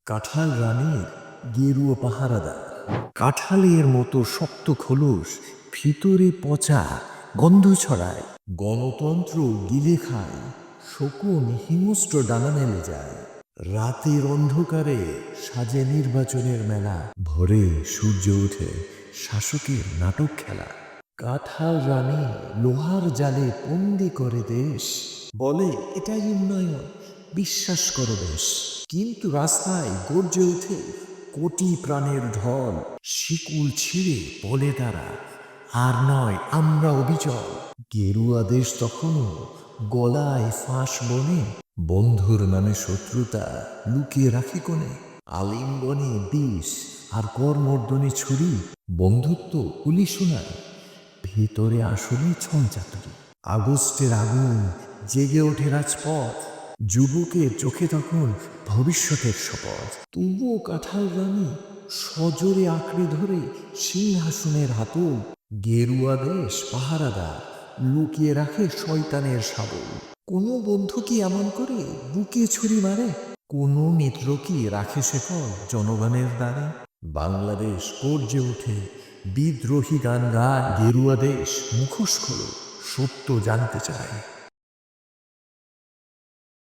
কাঁঠাল রানীর গেরুয়া পাহারাদার। কাঁঠালের মতো শক্ত খোলস, ভিতরে পচা গন্ধ ছড়ায়। গণতন্ত্র গিলে খায়, শকুন হিংস্র ডানা মেলে যায়। রাতের অন্ধকারে সাজে নির্বাচনের মেলা, ভোরে সূর্য ওঠে শাসকের নাটক খেলা। কাঁঠাল রানী লোহার জালে বন্দি করে দেশ, বলে এটাই উন্নয়ন, বিশ্বাস করো বেশ। কিন্তু রাস্তায় গর্জে ওঠে কোটি প্রাণের ঢল, শিকুল ছিঁড়ে বলে তারা, আর নয় আমরা অবিচল। গেরুয়া দেশ তখনও গলায় ফাঁস বনে, বন্ধুর নামে শত্রুতা লুকিয়ে রাখে কোণে। আলিঙ্গনে বিষ আর করমর্দনে ছুরি, বন্ধুত্ব গুলি শোনায়, ভেতরে আসলে ছল চাতুরি। আগস্টের আগুন জেগে ওঠে রাজপথ, যুবকের চোখে তখন ভবিষ্যতের শপথ। তবুও কাঁঠাল রানী সজোরে আঁকড়ে ধরে সিংহাসনের হাতল। গেরুয়া দেশ পাহারাদার লুকিয়ে রাখে শয়তানের শাবল। কোনো বন্ধু কি এমন করে বুকে ছুরি মারে? কোনো মিত্র কি রাখে শেকল জনগণের দ্বারে? বাংলাদেশ গর্জে ওঠে, বিদ্রোহী গান গায়। গেরুয়া দেশ মুখোশ খোলো, সত্য জানতে চায়।